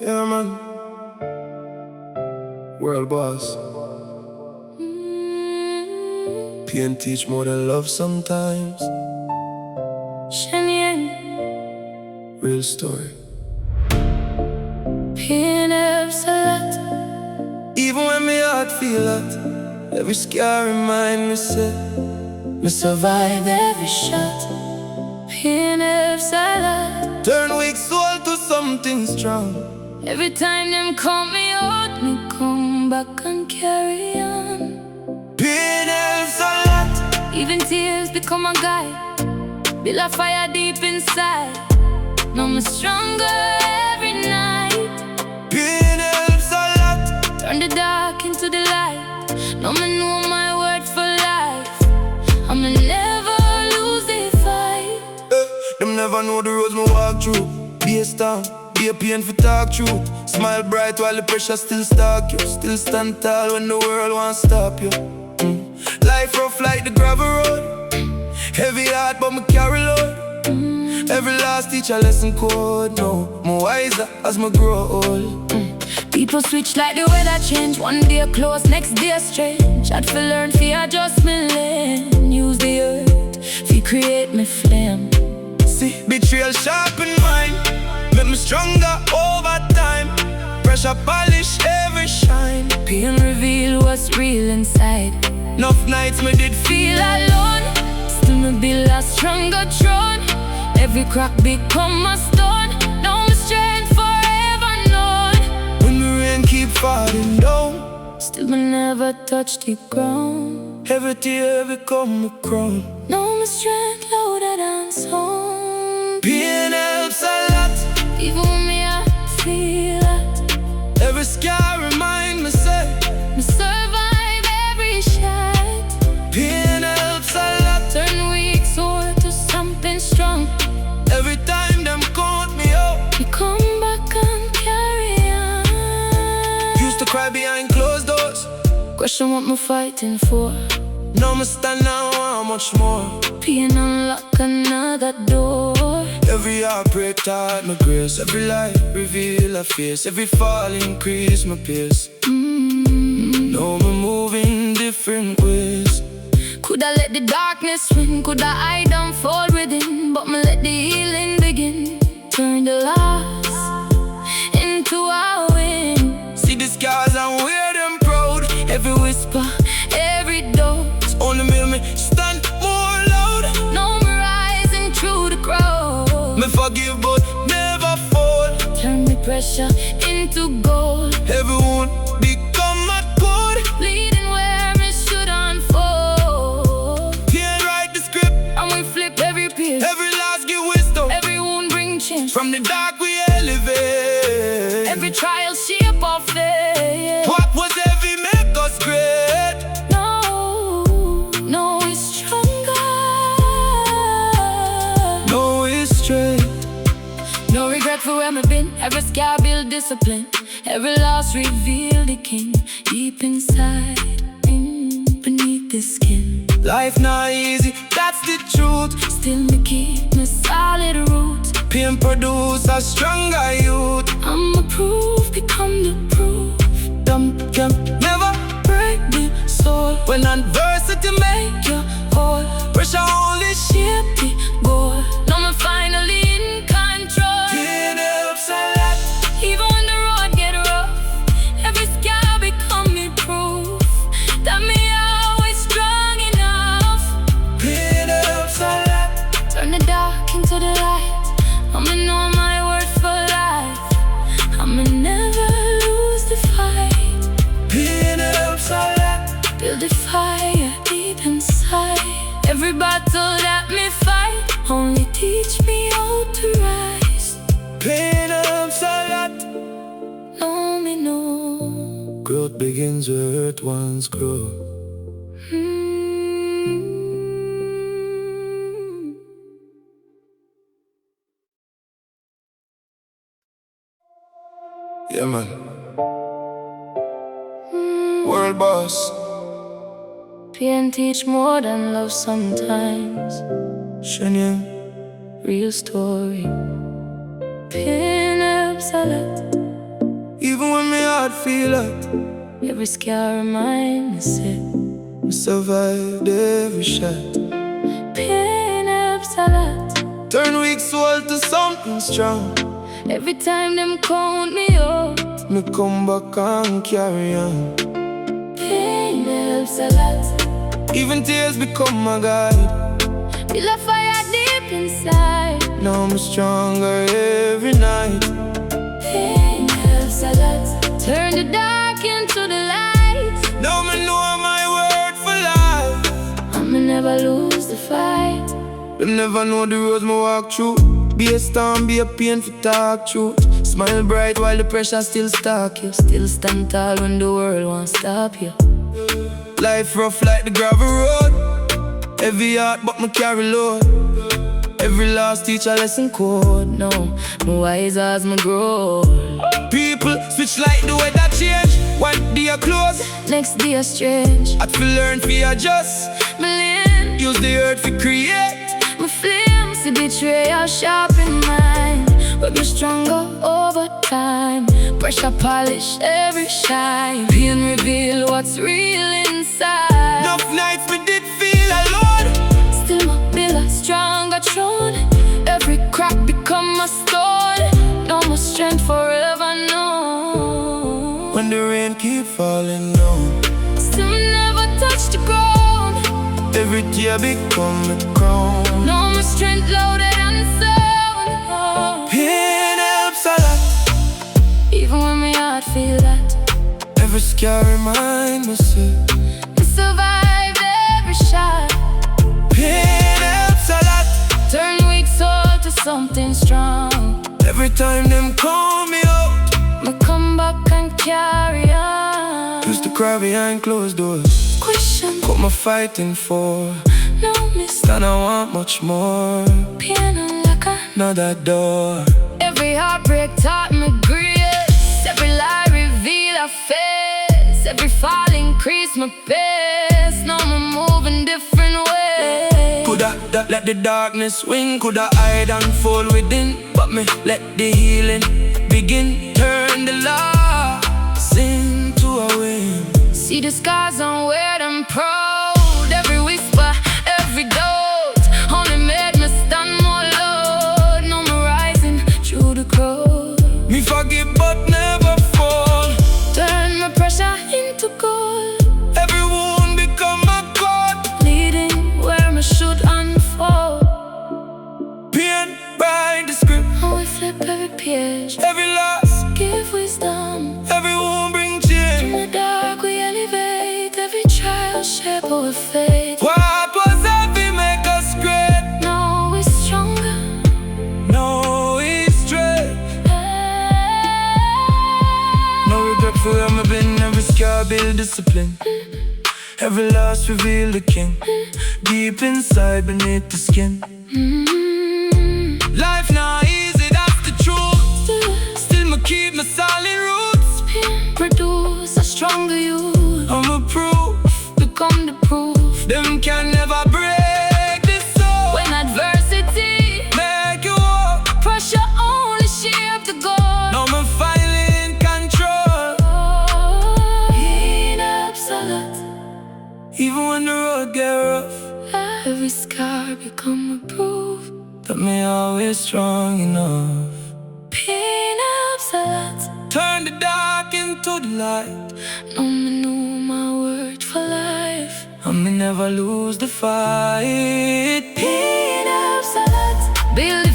Yeah, man. World boss. Pain teach more than love sometimes. Shenseea. Real story. Pain helps a lot. Even when my heart feel hot, every scar remind me say me survive Every shot. Pain helps a lot. turn weak soul to something strong. Every time them call me out, me come back and carry on. Pain helps a lot. Even tears become a guide. Build a fire deep inside. Now I'm stronger every night. Pain helps a lot. Turn the dark into the light. Now I know my word for life. I'ma never lose the fight. Them never know the roads me walk through. Be a storm, be a pain for talk truth. Smile bright while the pressure still stalk you. Still stand tall when the world won't stop you. Life rough like the gravel road. Heavy heart but me carry load. Every last teach a lesson code. No, more wiser as me grow old. People switch like the weather change. One day close, next day strange. I'd feel learn fi adjust me lane. Use the earth fi create me flame. See, betrayal sharpen mine. Make me stronger over time. Pressure polish every shine. Pain reveal what's real inside. Enough nights me did Feel alone, still me build a stronger throne. Every crack become a stone. Now my strength forever known. when the rain keep falling down. Still me never touch the ground. Every tear become a crown. Now my strength louder than sound. Pain helps a lot. Even when me I feel it, Every scar remind me say me survive every shot. pain helps a lot. Turn weak soul to something strong. Every time them count me out. You come back and carry on. Used to cry behind closed doors. Question what me fighting for. Now me stand now, how much more? Pain unlock another door. Every heartbreak taught me grace. Every lie reveal a face. Every fall increase my pace. Now me move in different ways. Coulda let the darkness win, coulda hide and fall within, but me let the healing begin. Turn the loss into a win. See the scars and wear them proud. Every whisper, every dose. Only make me stand more loud. No more rising through the crowd. Me forgive but never fall. Turn the pressure into gold. Everyone become a code. Leading where me should unfold. Pain write the script. And we flip every page. Every last give wisdom. Every wound bring change. From the dark we elevate. Every trial shape our fate. What was heavy make us great. No, it's stronger. No, it's straight. No regret for where me been. Every scar build discipline. Every loss reveal the king. Deep inside, beneath the skin. Life not easy, that's the truth. Still me keep my solid roots. Pain produce a stronger youth. I'm a proof, become the proof. Them can never Break the soul. when adversity make you Whole pressure only shape. shape the goal. Now I'm finally in control. Pain helps a lot. Even when the road get rough, every scar become me proof that me always strong enough. Pain helps a lot. Turn the dark into the light. I'ma know my word for life. I'ma never lose the fight. Pain helps a lot. Build a fire deep inside. Every battle that me fight only teach me how to rise. Pain helps a lot. Know me know. Growth begins where earth once grew. Yeah, man. World boss. Pain teach more than love sometimes. Shenseea. Real story. Pain helps a lot. heart feel hot. Every scar remind me say I survived every shot. pain helps a lot. Turn weak soul to something strong. Every time them count me out, Me come back and carry on. pain helps a lot. Even tears become my guide. Feel a fire deep inside. Now I'm stronger every night. Pain helps a lot. Turn the dark into the light. Now me know my word for life. I'ma never lose the fight. Them never know the roads me walk through. Be a storm, be a pain for talk truth. Smile bright while the pressure still stalk you. Still stand tall when the world won't stop you. Life rough like the gravel road. Heavy heart but me carry load. Every loss teach a lesson code. No, me wise as me grow. People switch like the weather change. One day a close, Next day a strange. I feel learn fi adjust. Me lean, Use the earth fi create. me flame, see betrayal sharp in mine. But me stronger over time. Pressure polish every shine. Pain reveal what's real inside. Enough nights me did feel alone. Still my build a stronger throne. Every crack become a stone. No more strength forever known. When the rain keep falling down, Still never touch the ground. every tear become a crown. No more strength loaded and sound. Oh. Pain helps a lot. Even when my heart feel that Every scar remind me say I survived every shot. pain helps a lot. Turn weak soul to something strong. Every time them call me out, Me come back and carry on. used to cry behind closed doors. Question, What am I fighting for? no miss. And I want much more. Pain unlock Another door. every heartbreak taught me grace. Every lie reveal a face. Every fall increase my pace. Now I'm moving different ways. Coulda let the darkness win. Coulda hide and fall within. But me let the healing begin. Turn the loss into a win. See the scars and wear them proud. Every whisper, every doubt only made me stand more loud. Now I'm rising through the crowd. Me forgive but never fall. Turn my pressure into gold. Every wound become a cord. Leading where me should unfold. Pain by the script. How we flip every page. Every loss, Give wisdom. every wound bring In change. the dark we elevate. Every trial shape our fate. What was heavy make us great. Now we're stronger. No it's straight. No regret for where I've been. Every scar build discipline. Every loss reveal the king. Deep inside beneath the skin. Life not easy, that's the truth. Still me keep my solid roots. Produce a stronger you. I'm a proof. Become the proof. Them can never break this soul. When adversity Make you walk. pressure only shape the goal. Now I'm finally in control. Pain helps a lot. Even when the road get rough, Every scar become a proof. that me always strong enough. Pain helps a lot. Turn the dark into the light. Now me know my word for life. And me never lose the fight. Pain helps a lot. Build